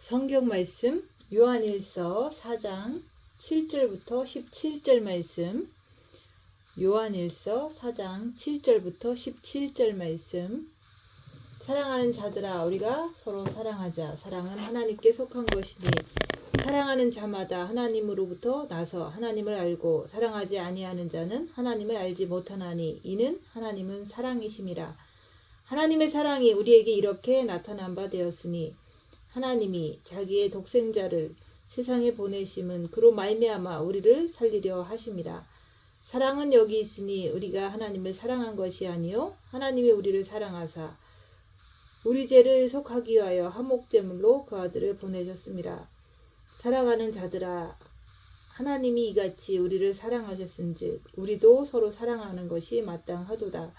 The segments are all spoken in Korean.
성경 말씀 요한일서 4장 7절부터 17절 말씀, 요한일서 4장 7절부터 17절 말씀. 사랑하는 자들아, 우리가 서로 사랑하자. 사랑은 하나님께 속한 것이니 사랑하는 자마다 하나님으로부터 나서 하나님을 알고, 사랑하지 아니하는 자는 하나님을 알지 못하나니 이는 하나님은 사랑이심이라. 하나님의 사랑이 우리에게 이렇게 나타난 바 되었으니, 하나님이 자기의 독생자를 세상에 보내심은 그로 말미암아 우리를 살리려 하심이라. 사랑은 여기 있으니 우리가 하나님을 사랑한 것이 아니요 하나님이 우리를 사랑하사 우리 죄를 속하기 위하여 한목제물로 그 아들을 보내셨습니다. 사랑하는 자들아, 하나님이 이같이 우리를 사랑하셨은즉 우리도 서로 사랑하는 것이 마땅하도다.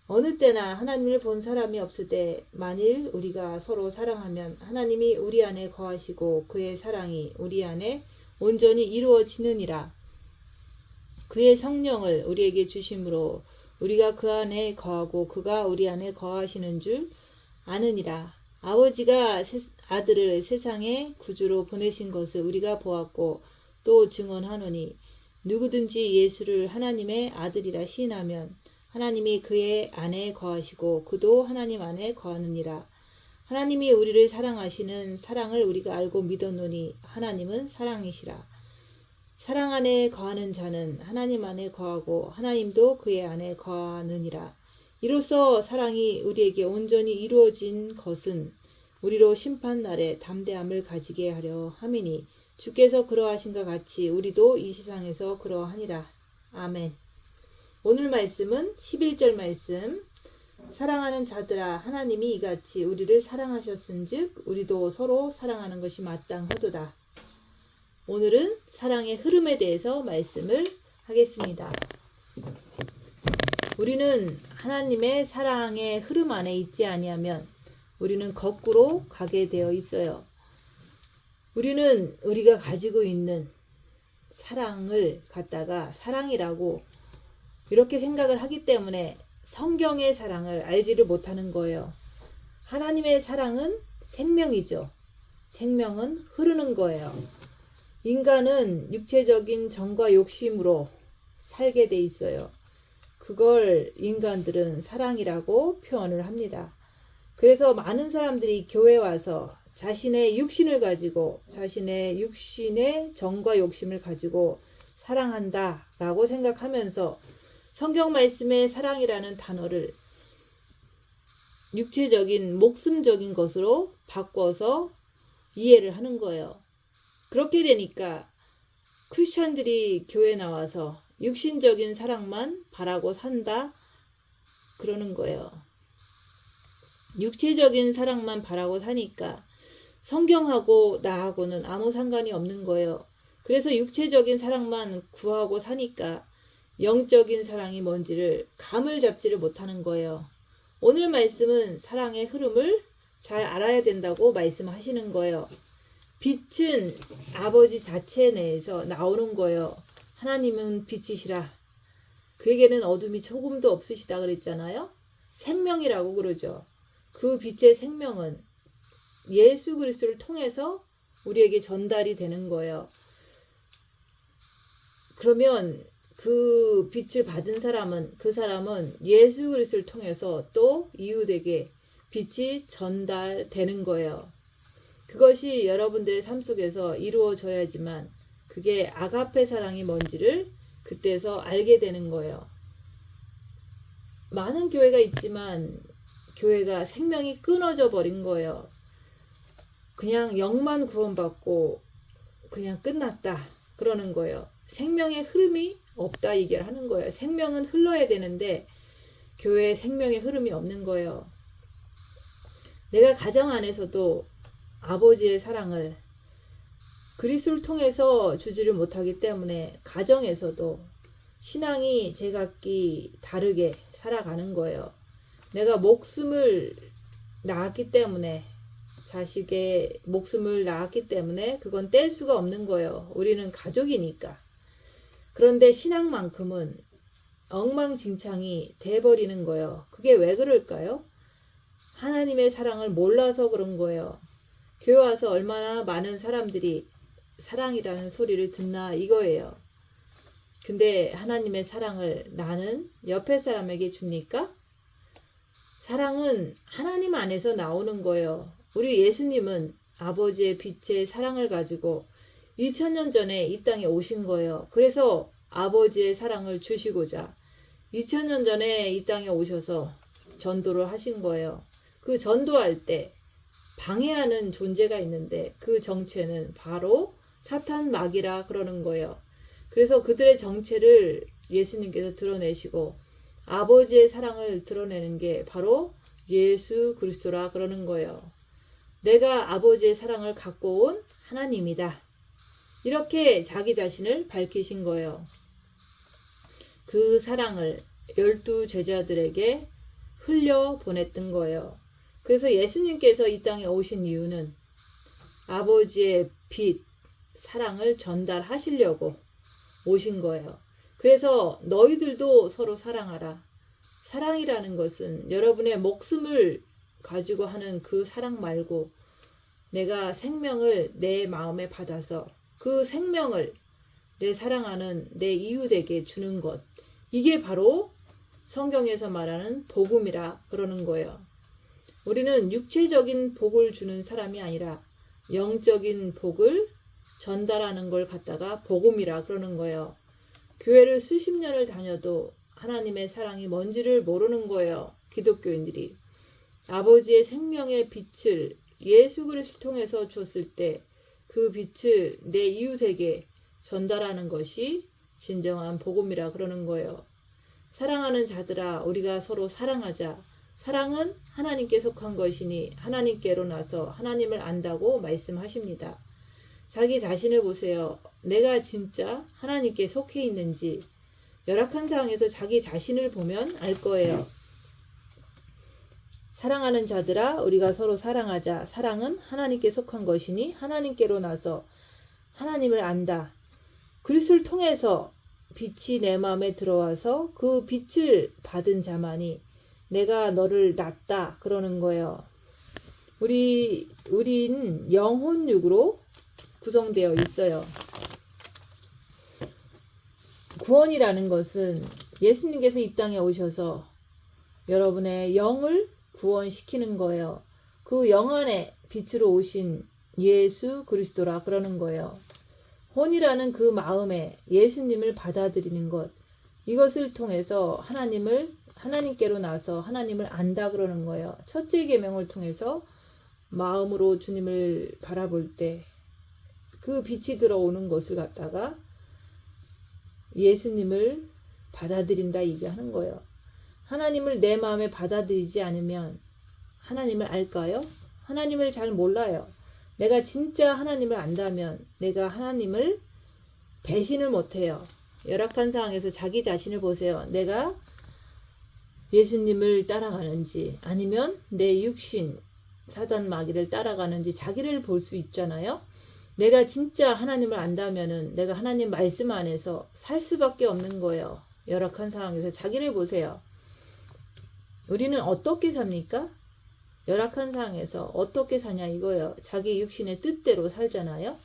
어느 때나 하나님을 본 사람이 없을 때 만일 우리가 서로 사랑하면 하나님이 우리 안에 거하시고 그의 사랑이 우리 안에 온전히 이루어지느니라. 그의 성령을 우리에게 주심으로 우리가 그 안에 거하고 그가 우리 안에 거하시는 줄 아느니라. 아버지가 아들을 세상에 구주로 보내신 것을 우리가 보았고 또 증언하노니, 누구든지 예수를 하나님의 아들이라 시인하면 하나님이 그의 안에 거하시고 그도 하나님 안에 거하느니라. 하나님이 우리를 사랑하시는 사랑을 우리가 알고 믿었노니 하나님은 사랑이시라. 사랑 안에 거하는 자는 하나님 안에 거하고 하나님도 그의 안에 거하느니라. 이로써 사랑이 우리에게 온전히 이루어진 것은 우리로 심판날에 담대함을 가지게 하려 함이니, 주께서 그러하신것 같이 우리도 이 세상에서 그러하니라. 아멘. 오늘 말씀은 11절 말씀. 사랑하는 자들아, 하나님이 이같이 우리를 사랑하셨은즉 우리도 서로 사랑하는 것이 마땅하도다. 오늘은 사랑의 흐름에 대해서 말씀을 하겠습니다. 우리는 하나님의 사랑의 흐름 안에 있지 아니하면 우리는 거꾸로 가게 되어 있어요. 우리는 우리가 가지고 있는 사랑을 갖다가 사랑이라고 이렇게 생각을 하기 때문에 성경의 사랑을 알지를 못하는 거예요. 하나님의 사랑은 생명이죠. 생명은 흐르는 거예요. 인간은 육체적인 정과 욕심으로 살게 돼 있어요. 그걸 인간들은 사랑이라고 표현을 합니다. 그래서 많은 사람들이 교회에 와서 자신의 육신을 가지고, 자신의 육신의 정과 욕심을 가지고 사랑한다 라고 생각하면서 성경 말씀의 사랑이라는 단어를 육체적인 목숨적인 것으로 바꿔서 이해를 하는 거예요. 그렇게 되니까 크리스천들이 교회 나와서 육신적인 사랑만 바라고 산다 그러는 거예요. 육체적인 사랑만 바라고 사니까 성경하고 나하고는 아무 상관이 없는 거예요. 그래서 육체적인 사랑만 구하고 사니까 영적인 사랑이 뭔지를 감을 잡지를 못하는 거예요. 오늘 말씀은 사랑의 흐름을 잘 알아야 된다고 말씀하시는 거예요. 빛은 아버지 자체 내에서 나오는 거예요. 하나님은 빛이시라. 그에게는 어둠이 조금도 없으시다 그랬잖아요. 생명이라고 그러죠. 그 빛의 생명은 예수 그리스도를 통해서 우리에게 전달이 되는 거예요. 그러면 그 빛을 받은 사람은, 그 사람은 예수 그리스도를 통해서 또 이웃에게 빛이 전달되는 거예요. 그것이 여러분들의 삶 속에서 이루어져야지만 그게 아가페 사랑이 뭔지를 그때서 알게 되는 거예요. 많은 교회가 있지만 교회가 생명이 끊어져 버린 거예요. 그냥 영만 구원받고 그냥 끝났다 그러는 거예요. 생명의 흐름이 없다 얘기를 하는 거예요. 생명은 흘러야 되는데 교회에 생명의 흐름이 없는 거예요. 내가 가정 안에서도 아버지의 사랑을 그리스도를 통해서 주지를 못하기 때문에 가정에서도 신앙이 제각기 다르게 살아가는 거예요. 내가 목숨을 낳았기 때문에, 자식의 목숨을 낳았기 때문에 그건 뗄 수가 없는 거예요. 우리는 가족이니까. 그런데 신앙만큼은 엉망진창이 돼버리는 거예요. 그게 왜 그럴까요? 하나님의 사랑을 몰라서 그런 거예요. 교회 와서 얼마나 많은 사람들이 사랑이라는 소리를 듣나 이거예요. 근데 하나님의 사랑을 나는 옆에 사람에게 줍니까? 사랑은 하나님 안에서 나오는 거예요. 우리 예수님은 아버지의 빛의 사랑을 가지고 2000년 전에 이 땅에 오신 거예요. 그래서 아버지의 사랑을 주시고자 2000년 전에 이 땅에 오셔서 전도를 하신 거예요. 그 전도할 때 방해하는 존재가 있는데 그 정체는 바로 사탄 마귀라 그러는 거예요. 그래서 그들의 정체를 예수님께서 드러내시고 아버지의 사랑을 드러내는 게 바로 예수 그리스도라 그러는 거예요. 내가 아버지의 사랑을 갖고 온 하나님이다. 이렇게 자기 자신을 밝히신 거예요. 그 사랑을 12 제자들에게 흘려 보냈던 거예요. 그래서 예수님께서 이 땅에 오신 이유는 아버지의 빛, 사랑을 전달하시려고 오신 거예요. 그래서 너희들도 서로 사랑하라. 사랑이라는 것은 여러분의 목숨을 가지고 하는 그 사랑 말고 내가 생명을 내 마음에 받아서 그 생명을 내 사랑하는 내 이웃에게 주는 것. 이게 바로 성경에서 말하는 복음이라 그러는 거예요. 우리는 육체적인 복을 주는 사람이 아니라 영적인 복을 전달하는 걸 갖다가 복음이라 그러는 거예요. 교회를 수십 년을 다녀도 하나님의 사랑이 뭔지를 모르는 거예요. 기독교인들이. 아버지의 생명의 빛을 예수 그리스도를 통해서 줬을 때 그 빛을 내 이웃에게 전달하는 것이 진정한 복음이라 그러는 거예요. 사랑하는 자들아 우리가 서로 사랑하자. 사랑은 하나님께 속한 것이니 하나님께로 나서 하나님을 안다고 말씀하십니다. 자기 자신을 보세요. 내가 진짜 하나님께 속해 있는지 열악한 상황에서 자기 자신을 보면 알 거예요. 사랑하는 자들아 우리가 서로 사랑하자. 사랑은 하나님께 속한 것이니 하나님께로 나서 하나님을 안다. 그리스도를 통해서 빛이 내 마음에 들어와서 그 빛을 받은 자만이 내가 너를 낳다 그러는 거예요. 우린 영혼육으로 구성되어 있어요. 구원이라는 것은 예수님께서 이 땅에 오셔서 여러분의 영을 구원시키는 거예요. 그 영 안에 빛으로 오신 예수 그리스도라 그러는 거예요. 혼이라는 그 마음에 예수님을 받아들이는 것. 이것을 통해서 하나님께로 나서 하나님을 안다 그러는 거예요. 첫째 계명을 통해서 마음으로 주님을 바라볼 때 그 빛이 들어오는 것을 갖다가 예수님을 받아들인다 얘기하는 거예요. 하나님을 내 마음에 받아들이지 않으면 하나님을 알까요? 하나님을 잘 몰라요. 내가 진짜 하나님을 안다면 내가 하나님을 배신을 못해요. 열악한 상황에서 자기 자신을 보세요. 내가 예수님을 따라가는지 아니면 내 육신 사단 마귀를 따라가는지 자기를 볼 수 있잖아요. 내가 진짜 하나님을 안다면은 내가 하나님 말씀 안에서 살 수밖에 없는 거예요. 열악한 상황에서 자기를 보세요. 우리는 어떻게 삽니까? 열악한 상황에서 어떻게 사냐 이거예요. 자기 육신의 뜻대로 살잖아요.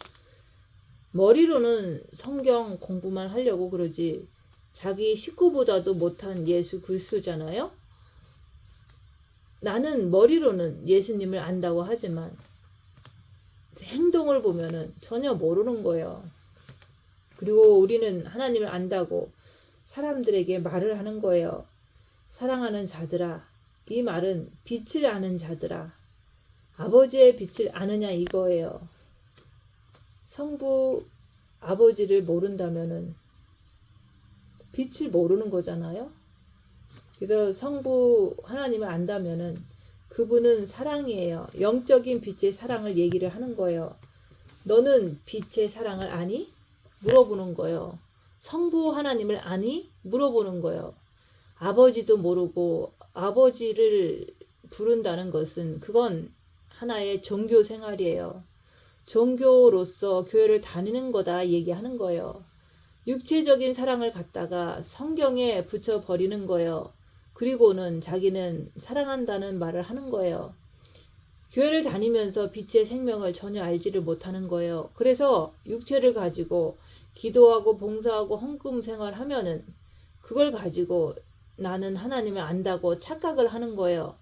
머리로는 성경 공부만 하려고 그러지 자기 식구보다도 못한 예수 그리스도잖아요. 나는 머리로는 예수님을 안다고 하지만 행동을 보면은 전혀 모르는 거예요. 그리고 우리는 하나님을 안다고 사람들에게 말을 하는 거예요. 사랑하는 자들아. 이 말은 빛을 아는 자들아. 아버지의 빛을 아느냐 이거예요. 성부 아버지를 모른다면은 빛을 모르는 거잖아요. 그래서 성부 하나님을 안다면은 그분은 사랑이에요. 영적인 빛의 사랑을 얘기를 하는 거예요. 너는 빛의 사랑을 아니? 물어보는 거예요. 성부 하나님을 아니? 물어보는 거예요. 아버지도 모르고 아버지를 부른다는 것은 그건 하나의 종교 생활이에요. 종교로서 교회를 다니는 거다 얘기하는 거예요. 육체적인 사랑을 갖다가 성경에 붙여버리는 거예요. 그리고는 자기는 사랑한다는 말을 하는 거예요. 교회를 다니면서 빛의 생명을 전혀 알지를 못하는 거예요. 그래서 육체를 가지고 기도하고 봉사하고 헌금 생활하면은 그걸 가지고 나는 하나님을 안다고 착각을 하는 거예요.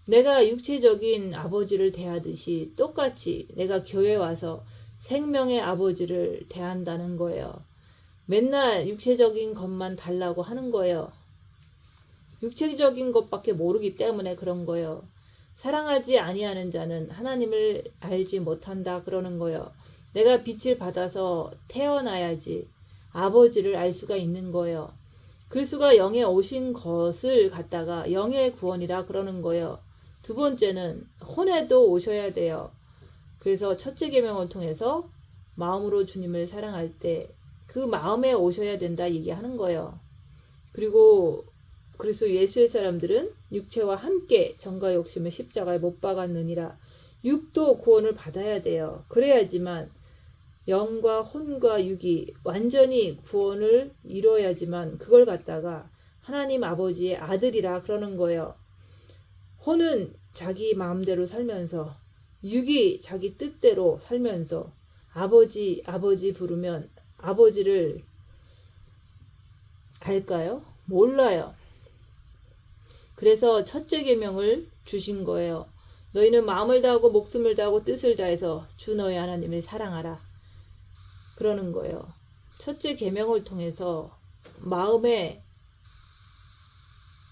내가 육체적인 아버지를 대하듯이 똑같이 내가 교회 와서 생명의 아버지를 대한다는 거예요. 맨날 육체적인 것만 달라고 하는 거예요. 육체적인 것밖에 모르기 때문에 그런 거예요. 사랑하지 아니하는 자는 하나님을 알지 못한다 그러는 거예요. 내가 빛을 받아서 태어나야지 아버지를 알 수가 있는 거예요. 그리스도가 영에 오신 것을 갖다가 영의 구원이라 그러는 거예요. 두 번째는 혼에도 오셔야 돼요. 그래서 첫째 계명을 통해서 마음으로 주님을 사랑할 때 그 마음에 오셔야 된다 얘기하는 거예요. 그리고 그래서 예수의 사람들은 육체와 함께 정과 욕심을 십자가에 못 박았느니라. 육도 구원을 받아야 돼요. 그래야지만 영과 혼과 육이 완전히 구원을 이뤄야지만 그걸 갖다가 하나님 아버지의 아들이라 그러는 거예요. 혼은 자기 마음대로 살면서 육이 자기 뜻대로 살면서 아버지 부르면 아버지를 알까요? 몰라요. 그래서 첫째 계명을 주신 거예요. 너희는 마음을 다하고 목숨을 다하고 뜻을 다해서 주 너희 하나님을 사랑하라. 그러는 거예요. 첫째 계명을 통해서 마음의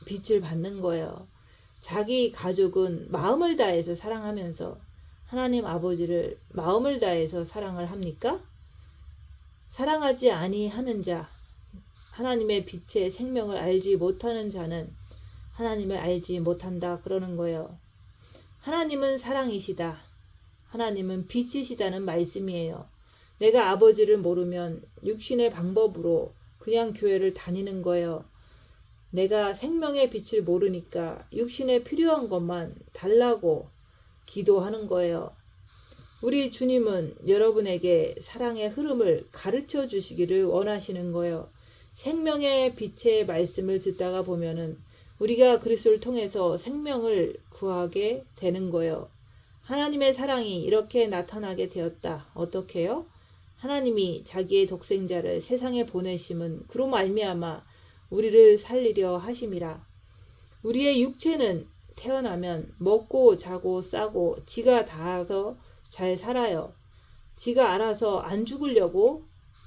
빛을 받는 거예요. 자기 가족은 마음을 다해서 사랑하면서 하나님 아버지를 마음을 다해서 사랑을 합니까? 사랑하지 아니하는 자, 하나님의 빛의 생명을 알지 못하는 자는 하나님을 알지 못한다 그러는 거예요. 하나님은 사랑이시다. 하나님은 빛이시다는 말씀이에요. 내가 아버지를 모르면 육신의 방법으로 그냥 교회를 다니는 거예요. 내가 생명의 빛을 모르니까 육신에 필요한 것만 달라고 기도하는 거예요. 우리 주님은 여러분에게 사랑의 흐름을 가르쳐 주시기를 원하시는 거예요. 생명의 빛의 말씀을 듣다가 보면은 우리가 그리스도를 통해서 생명을 구하게 되는 거예요. 하나님의 사랑이 이렇게 나타나게 되었다. 어떻게요? 하나님이 자기의 독생자를 세상에 보내심은 그로 말미암아 우리를 살리려 하심이라. 우리의 육체는 태어나면 먹고 자고 싸고 지가 다 알아서 잘 살아요. 지가 알아서 안 죽으려고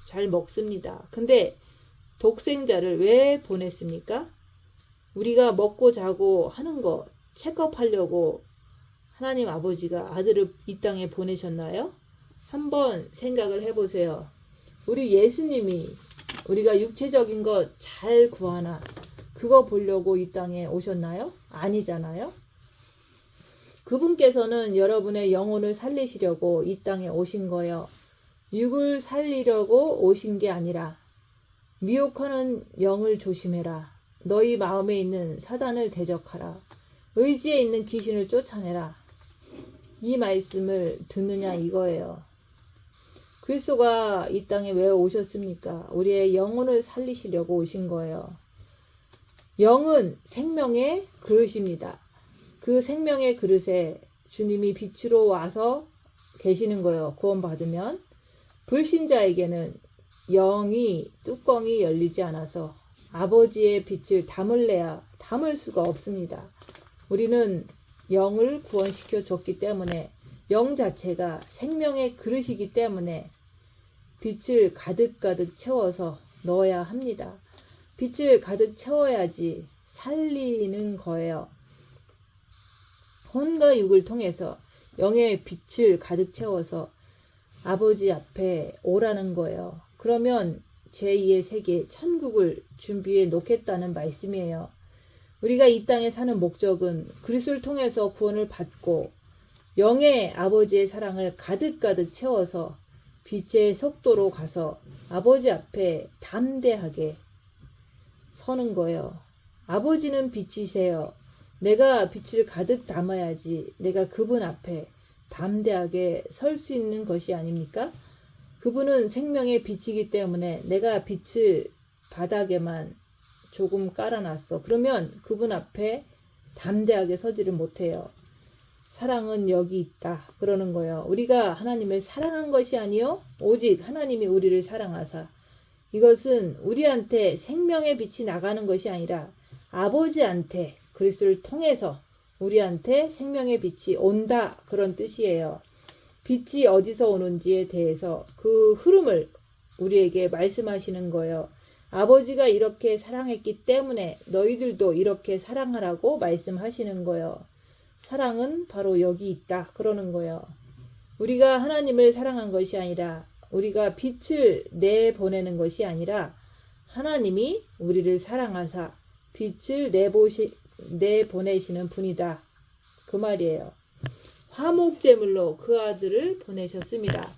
잘 먹습니다. 근데 독생자를 왜 보냈습니까? 우리가 먹고 자고 하는 거 체크업하려고 하나님 아버지가 아들을 이 땅에 보내셨나요? 한번 생각을 해보세요. 우리 예수님이 우리가 육체적인 거 잘 구하나 그거 보려고 이 땅에 오셨나요? 아니잖아요. 그분께서는 여러분의 영혼을 살리시려고 이 땅에 오신 거예요. 육을 살리려고 오신 게 아니라 미혹하는 영을 조심해라. 너희 마음에 있는 사단을 대적하라. 의지에 있는 귀신을 쫓아내라. 이 말씀을 듣느냐 이거예요. 그리스도가 이 땅에 왜 오셨습니까? 우리의 영혼을 살리시려고 오신 거예요. 영은 생명의 그릇입니다. 그 생명의 그릇에 주님이 빛으로 와서 계시는 거예요. 구원받으면. 불신자에게는 영이 뚜껑이 열리지 않아서 아버지의 빛을 담을래야 담을 수가 없습니다. 우리는 영을 구원시켜 줬기 때문에 영 자체가 생명의 그릇이기 때문에 빛을 가득가득 채워서 넣어야 합니다. 빛을 가득 채워야지 살리는 거예요. 혼과 육을 통해서 영의 빛을 가득 채워서 아버지 앞에 오라는 거예요. 그러면 제2의 세계 천국을 준비해 놓겠다는 말씀이에요. 우리가 이 땅에 사는 목적은 그리스도를 통해서 구원을 받고 영의 아버지의 사랑을 가득가득 채워서 빛의 속도로 가서 아버지 앞에 담대하게 서는 거예요. 아버지는 빛이세요. 내가 빛을 가득 담아야지 내가 그분 앞에 담대하게 설 수 있는 것이 아닙니까? 그분은 생명의 빛이기 때문에 내가 빛을 바닥에만 조금 깔아놨어. 그러면 그분 앞에 담대하게 서지를 못해요. 사랑은 여기 있다 그러는 거예요. 우리가 하나님을 사랑한 것이 아니요 오직 하나님이 우리를 사랑하사, 이것은 우리한테 생명의 빛이 나가는 것이 아니라 아버지한테 그리스도를 통해서 우리한테 생명의 빛이 온다 그런 뜻이에요. 빛이 어디서 오는지에 대해서 그 흐름을 우리에게 말씀하시는 거예요. 아버지가 이렇게 사랑했기 때문에 너희들도 이렇게 사랑하라고 말씀하시는 거예요. 사랑은 바로 여기 있다 그러는 거예요. 우리가 하나님을 사랑한 것이 아니라, 우리가 빛을 내보내는 것이 아니라 하나님이 우리를 사랑하사 빛을 내보내시는 분이다 그 말이에요. 화목제물로 그 아들을 보내셨습니다.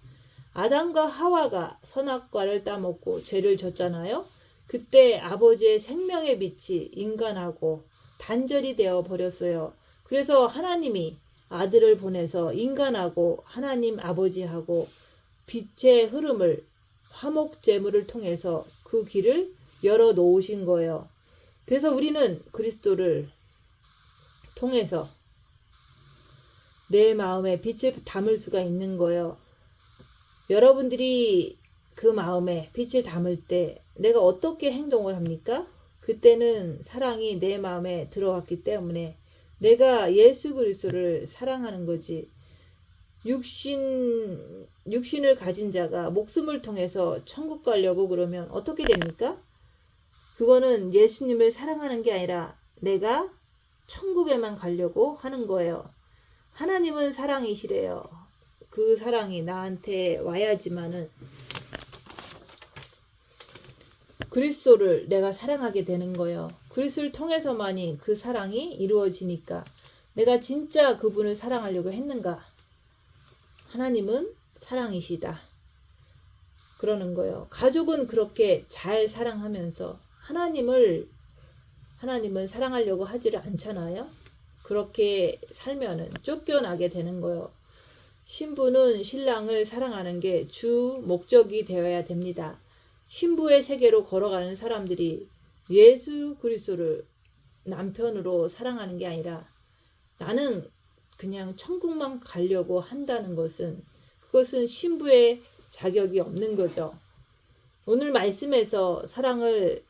아담과 하와가 선악과를 따먹고 죄를 졌잖아요. 그때 아버지의 생명의 빛이 인간하고 단절이 되어 버렸어요. 그래서 하나님이 아들을 보내서 인간하고 하나님 아버지하고 빛의 흐름을 화목제물을 통해서 그 길을 열어 놓으신 거예요. 그래서 우리는 그리스도를 통해서 내 마음에 빛을 담을 수가 있는 거예요. 여러분들이 그 마음에 빛을 담을 때 내가 어떻게 행동을 합니까? 그때는 사랑이 내 마음에 들어왔기 때문에 내가 예수 그리스도를 사랑하는 거지. 육신을 가진 자가 목숨을 통해서 천국 가려고 그러면 어떻게 됩니까? 그거는 예수님을 사랑하는 게 아니라 내가 천국에만 가려고 하는 거예요. 하나님은 사랑이시래요. 그 사랑이 나한테 와야지만은 그리스도를 내가 사랑하게 되는 거예요. 그리스도를 통해서만이 그 사랑이 이루어지니까 내가 진짜 그분을 사랑하려고 했는가? 하나님은 사랑이시다 그러는 거예요. 가족은 그렇게 잘 사랑하면서 하나님은 사랑하려고 하지를 않잖아요. 그렇게 살면은 쫓겨나게 되는 거예요. 신부는 신랑을 사랑하는 게 주 목적이 되어야 됩니다. 신부의 세계로 걸어가는 사람들이 예수 그리스도를 남편으로 사랑하는 게 아니라 나는 그냥 천국만 가려고 한다는 것은, 그것은 신부의 자격이 없는 거죠. 오늘 말씀에서 사랑을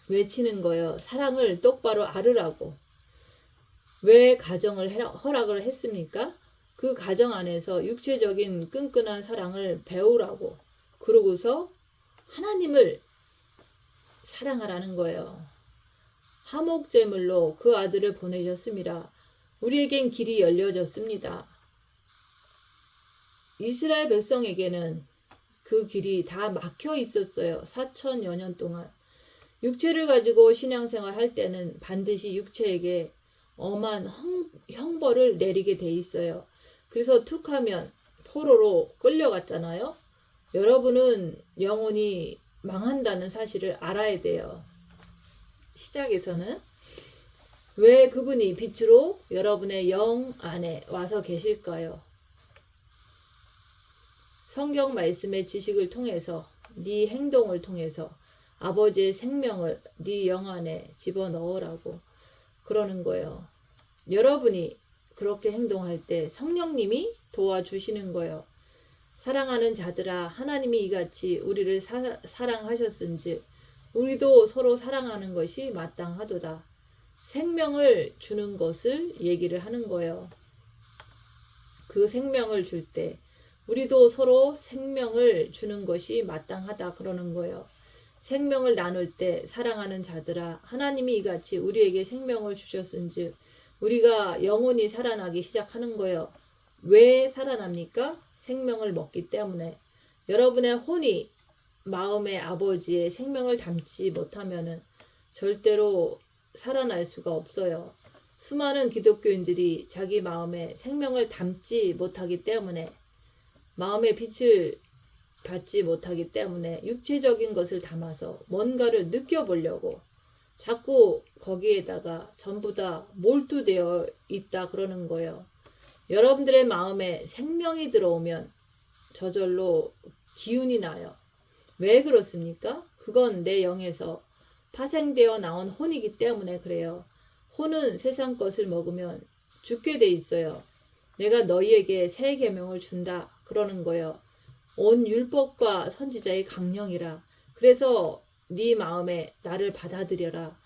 외치는 거예요. 사랑을 똑바로 앓으라고. 왜 가정을 허락을 했습니까? 그 가정 안에서 육체적인 끈끈한 사랑을 배우라고. 그러고서 하나님을 사랑하라는 거예요. 화목제물로 그 아들을 보내셨습니다. 우리에겐 길이 열려졌습니다. 이스라엘 백성에게는 그 길이 다 막혀 있었어요. 4천여 년 동안. 육체를 가지고 신앙생활 할 때는 반드시 육체에게 엄한 형벌을 내리게 돼 있어요. 그래서 툭하면 포로로 끌려갔잖아요. 여러분은 영혼이 망한다는 사실을 알아야 돼요. 시작에서는 왜 그분이 빛으로 여러분의 영 안에 와서 계실까요? 성경 말씀의 지식을 통해서, 네 행동을 통해서 아버지의 생명을 네 영 안에 집어넣으라고 그러는 거예요. 여러분이 그렇게 행동할 때 성령님이 도와주시는 거예요. 사랑하는 자들아, 하나님이 이같이 우리를 사랑하셨은지 우리도 서로 사랑하는 것이 마땅하도다. 생명을 주는 것을 얘기를 하는 거예요. 그 생명을 줄 때 우리도 서로 생명을 주는 것이 마땅하다 그러는 거예요. 생명을 나눌 때 사랑하는 자들아, 하나님이 이같이 우리에게 생명을 주셨은즉 우리가 영혼이 살아나기 시작하는 거예요. 왜 살아납니까? 생명을 먹기 때문에. 여러분의 혼이 마음의 아버지의 생명을 담지 못하면은 절대로 살아날 수가 없어요. 수많은 기독교인들이 자기 마음에 생명을 담지 못하기 때문에, 마음의 빛을 받지 못하기 때문에 육체적인 것을 담아서 뭔가를 느껴보려고 자꾸 거기에다가 전부 다 몰두되어 있다 그러는 거예요. 여러분들의 마음에 생명이 들어오면 저절로 기운이 나요. 왜 그렇습니까? 그건 내 영에서 파생되어 나온 혼이기 때문에 그래요. 혼은 세상 것을 먹으면 죽게 돼 있어요. 내가 너희에게 새 계명을 준다 그러는 거예요. 온 율법과 선지자의 강령이라. 그래서 네 마음에 나를 받아들여라.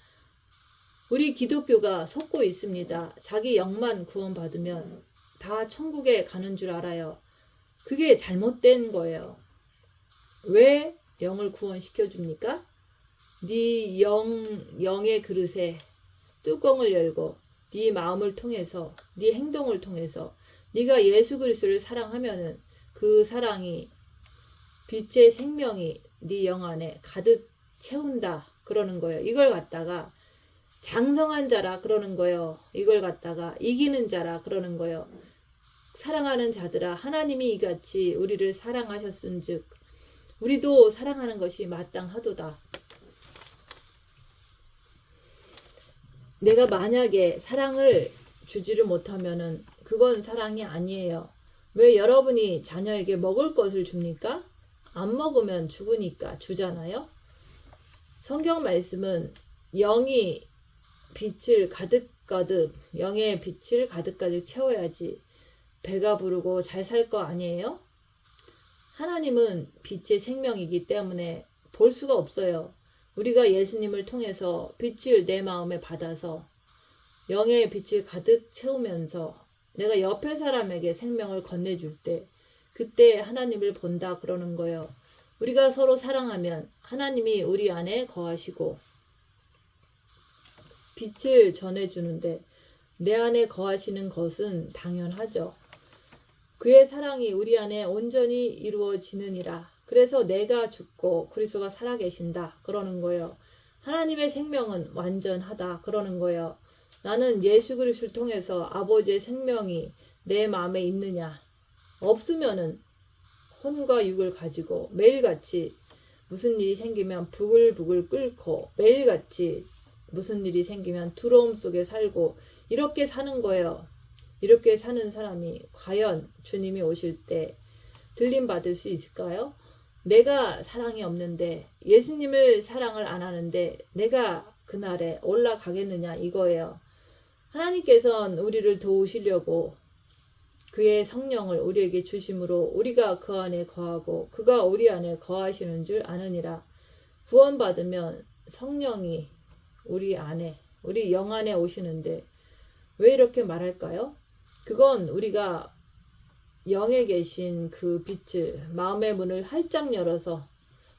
우리 기독교가 속고 있습니다. 자기 영만 구원받으면 다 천국에 가는 줄 알아요. 그게 잘못된 거예요. 왜 영을 구원시켜 줍니까? 네 영의 그릇에 뚜껑을 열고 네 마음을 통해서 네 행동을 통해서 네가 예수 그리스도를 사랑하면은 그 사랑이 빛의 생명이 네 영 안에 가득 채운다 그러는 거예요. 이걸 갖다가 장성한 자라 그러는 거예요. 이걸 갖다가 이기는 자라 그러는 거예요. 사랑하는 자들아 하나님이 이같이 우리를 사랑하셨은즉 우리도 사랑하는 것이 마땅하도다. 내가 만약에 사랑을 주지를 못하면은 그건 사랑이 아니에요. 왜 여러분이 자녀에게 먹을 것을 줍니까? 안 먹으면 죽으니까 주잖아요. 성경 말씀은 영이 빛을 가득가득 영의 빛을 가득가득 채워야지 배가 부르고 잘 살 거 아니에요? 하나님은 빛의 생명이기 때문에 볼 수가 없어요. 우리가 예수님을 통해서 빛을 내 마음에 받아서 영의 빛을 가득 채우면서 내가 옆에 사람에게 생명을 건네줄 때 그때 하나님을 본다 그러는 거예요. 우리가 서로 사랑하면 하나님이 우리 안에 거하시고 빛을 전해주는데 내 안에 거하시는 것은 당연하죠. 그의 사랑이 우리 안에 온전히 이루어지느니라. 그래서 내가 죽고 그리스도가 살아계신다 그러는 거예요. 하나님의 생명은 완전하다 그러는 거예요. 나는 예수 그리스도를 통해서 아버지의 생명이 내 마음에 있느냐? 없으면은 혼과 육을 가지고 매일같이 무슨 일이 생기면 부글부글 끓고 매일같이 무슨 일이 생기면 두려움 속에 살고 이렇게 사는 거예요. 이렇게 사는 사람이 과연 주님이 오실 때 들림 받을 수 있을까요? 내가 사랑이 없는데 예수님을 사랑을 안 하는데 내가 그날에 올라가겠느냐 이거예요. 하나님께서는 우리를 도우시려고 그의 성령을 우리에게 주심으로 우리가 그 안에 거하고 그가 우리 안에 거하시는 줄 아느니라. 구원받으면 성령이 우리 안에 우리 영 안에 오시는데 왜 이렇게 말할까요? 그건 우리가 영에 계신 그 빛을 마음의 문을 활짝 열어서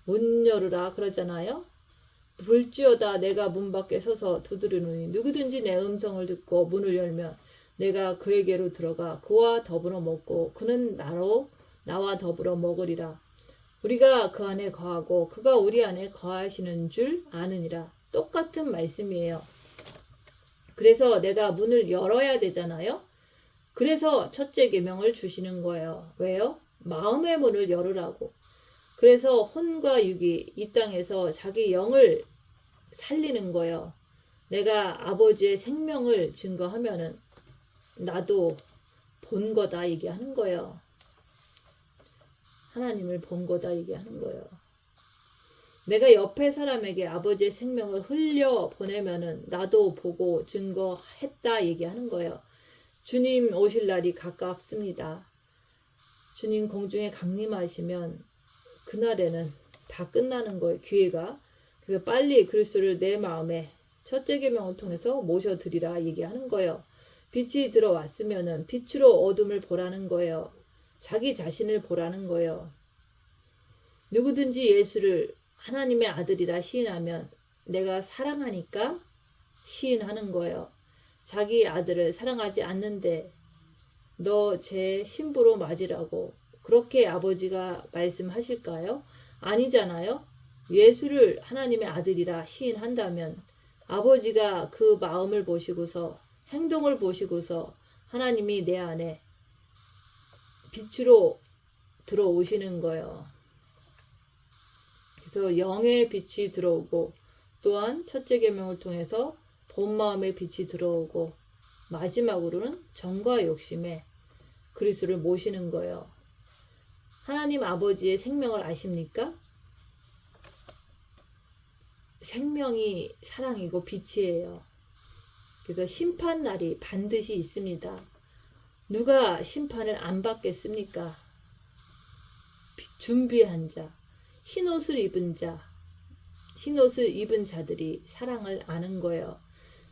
문 열으라 그러잖아요. 불지어다 내가 문 밖에 서서 두드리노니 누구든지 내 음성을 듣고 문을 열면 내가 그에게로 들어가 그와 더불어 먹고 그는 나와 더불어 먹으리라. 우리가 그 안에 거하고 그가 우리 안에 거하시는 줄 아느니라. 똑같은 말씀이에요. 그래서 내가 문을 열어야 되잖아요. 그래서 첫째 계명을 주시는 거예요. 왜요? 마음의 문을 열으라고. 그래서 혼과 육이 이 땅에서 자기 영을 살리는 거예요. 내가 아버지의 생명을 증거하면은 나도 본 거다 얘기하는 거예요. 하나님을 본 거다 얘기하는 거예요. 내가 옆에 사람에게 아버지의 생명을 흘려 보내면은 나도 보고 증거했다 얘기하는 거예요. 주님 오실 날이 가깝습니다. 주님 공중에 강림하시면 그날에는 다 끝나는 거예요. 기회가. 그래서 빨리 그리스도를 내 마음에 첫째 계명을 통해서 모셔드리라 얘기하는 거예요. 빛이 들어왔으면은 빛으로 어둠을 보라는 거예요. 자기 자신을 보라는 거예요. 누구든지 예수를 하나님의 아들이라 시인하면 내가 사랑하니까 시인하는 거예요. 자기 아들을 사랑하지 않는데 너 제 신부로 맞으라고 그렇게 아버지가 말씀하실까요? 아니잖아요. 예수를 하나님의 아들이라 시인한다면 아버지가 그 마음을 보시고서 행동을 보시고서 하나님이 내 안에 빛으로 들어오시는 거예요. 그래서 영의 빛이 들어오고 또한 첫째 계명을 통해서 본 마음의 빛이 들어오고 마지막으로는 정과 욕심에 그리스도를 모시는 거예요. 하나님 아버지의 생명을 아십니까? 생명이 사랑이고 빛이에요. 그래서 심판날이 반드시 있습니다. 누가 심판을 안 받겠습니까? 준비한 자, 흰옷을 입은 자, 흰옷을 입은 자들이 사랑을 아는 거예요.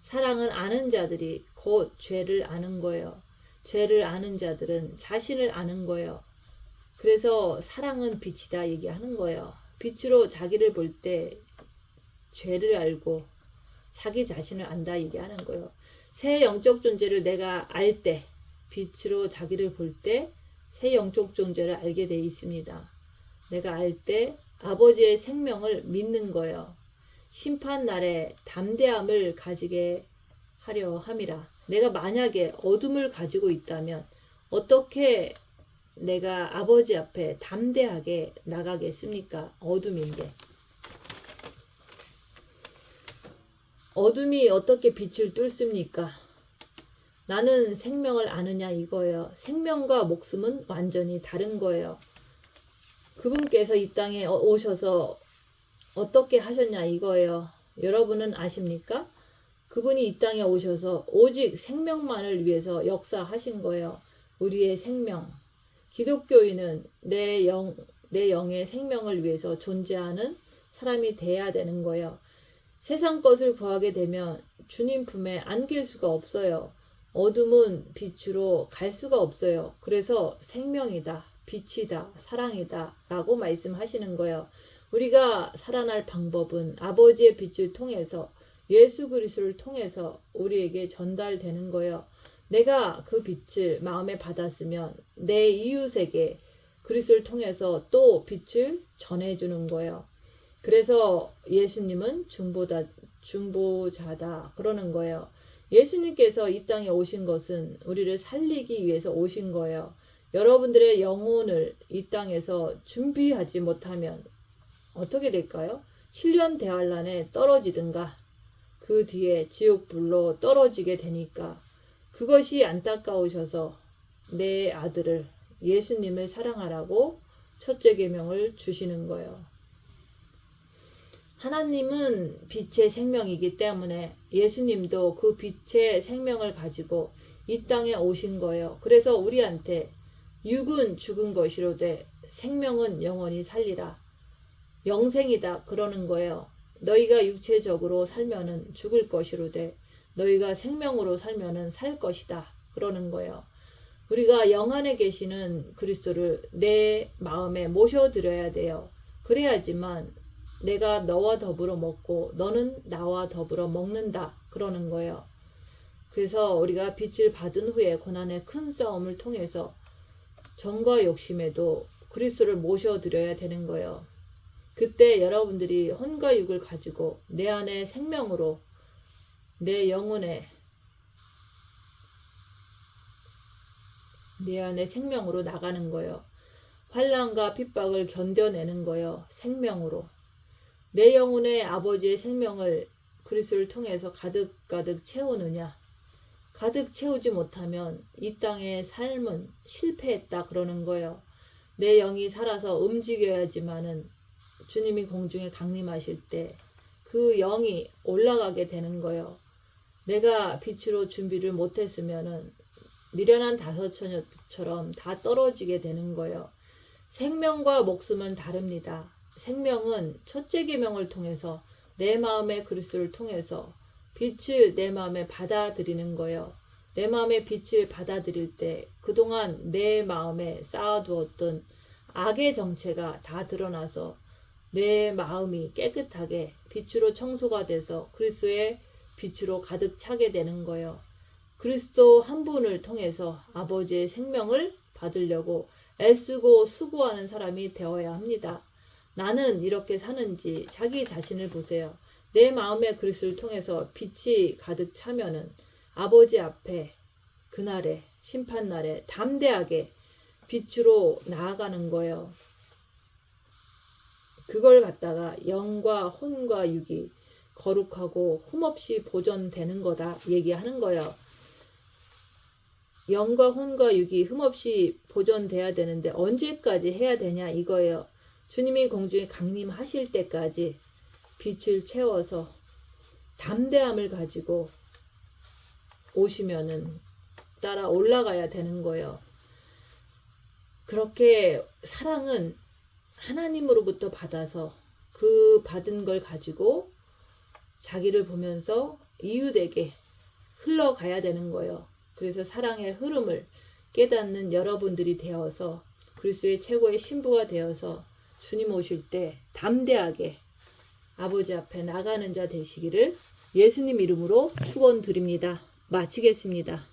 사랑을 아는 자들이 곧 죄를 아는 거예요. 죄를 아는 자들은 자신을 아는 거예요. 그래서 사랑은 빛이다 얘기하는 거예요. 빛으로 자기를 볼 때 죄를 알고 자기 자신을 안다 얘기하는 거예요. 새 영적 존재를 내가 알 때, 빛으로 자기를 볼 때 새 영적 존재를 알게 돼 있습니다. 내가 알 때 아버지의 생명을 믿는 거예요. 심판날에 담대함을 가지게 하려 함이라. 내가 만약에 어둠을 가지고 있다면 어떻게 내가 아버지 앞에 담대하게 나가겠습니까? 어둠인데. 어둠이 어떻게 빛을 뚫습니까? 나는 생명을 아느냐 이거예요. 생명과 목숨은 완전히 다른 거예요. 그분께서 이 땅에 오셔서 어떻게 하셨냐 이거예요. 여러분은 아십니까? 그분이 이 땅에 오셔서 오직 생명만을 위해서 역사하신 거예요. 우리의 생명. 기독교인은 내 영의 생명을 위해서 존재하는 사람이 돼야 되는 거예요. 세상 것을 구하게 되면 주님 품에 안길 수가 없어요. 어둠은 빛으로 갈 수가 없어요. 그래서 생명이다, 빛이다, 사랑이다 라고 말씀하시는 거예요. 우리가 살아날 방법은 아버지의 빛을 통해서 예수 그리스도를 통해서 우리에게 전달되는 거예요. 내가 그 빛을 마음에 받았으면 내 이웃에게 그리스도를 통해서 또 빛을 전해주는 거예요. 그래서 예수님은 중보자다 그러는 거예요. 예수님께서 이 땅에 오신 것은 우리를 살리기 위해서 오신 거예요. 여러분들의 영혼을 이 땅에서 준비하지 못하면 어떻게 될까요? 7년 대환란에 떨어지든가 그 뒤에 지옥불로 떨어지게 되니까 그것이 안타까우셔서 내 아들을 예수님을 사랑하라고 첫째 계명을 주시는 거예요. 하나님은 빛의 생명이기 때문에 예수님도 그 빛의 생명을 가지고 이 땅에 오신 거예요. 그래서 우리한테 육은 죽은 것이로되 생명은 영원히 살리라. 영생이다 그러는 거예요. 너희가 육체적으로 살면은 죽을 것이로되 너희가 생명으로 살면은 살 것이다 그러는 거예요. 우리가 영 안에 계시는 그리스도를 내 마음에 모셔드려야 돼요. 그래야지만 내가 너와 더불어 먹고 너는 나와 더불어 먹는다 그러는 거예요. 그래서 우리가 빛을 받은 후에 고난의 큰 싸움을 통해서 정과 욕심에도 그리스도를 모셔드려야 되는 거예요. 그때 여러분들이 혼과 육을 가지고 내 안에 생명으로 내 영혼에 내 안에 생명으로 나가는 거예요. 환난과 핍박을 견뎌내는 거예요. 생명으로. 내 영혼에 아버지의 생명을 그리스도를 통해서 가득가득 채우느냐. 가득 채우지 못하면 이 땅의 삶은 실패했다 그러는 거예요. 내 영이 살아서 움직여야지만은 주님이 공중에 강림하실 때 그 영이 올라가게 되는 거예요. 내가 빛으로 준비를 못했으면은 미련한 다섯처녀처럼 다 떨어지게 되는 거예요. 생명과 목숨은 다릅니다. 생명은 첫째 계명을 통해서 내 마음의 그리스도를 통해서 빛을 내 마음에 받아들이는 거예요. 내 마음의 빛을 받아들일 때 그동안 내 마음에 쌓아두었던 악의 정체가 다 드러나서 내 마음이 깨끗하게 빛으로 청소가 돼서 그리스도의 빛으로 가득 차게 되는 거예요. 그리스도 한 분을 통해서 아버지의 생명을 받으려고 애쓰고 수고하는 사람이 되어야 합니다. 나는 이렇게 사는지 자기 자신을 보세요. 내 마음의 그리스도를 통해서 빛이 가득 차면은 아버지 앞에 그날에 심판날에 담대하게 빛으로 나아가는 거예요. 그걸 갖다가 영과 혼과 육이 거룩하고 흠없이 보존되는 거다 얘기하는 거예요. 영과 혼과 육이 흠없이 보존돼야 되는데 언제까지 해야 되냐 이거예요. 주님이 공중에 강림하실 때까지 빛을 채워서 담대함을 가지고 오시면은 따라 올라가야 되는 거예요. 그렇게 사랑은 하나님으로부터 받아서 그 받은 걸 가지고 자기를 보면서 이웃에게 흘러가야 되는 거예요. 그래서 사랑의 흐름을 깨닫는 여러분들이 되어서 그리스도의 최고의 신부가 되어서 주님 오실 때 담대하게 아버지 앞에 나가는 자 되시기를 예수님 이름으로 축원드립니다. 마치겠습니다.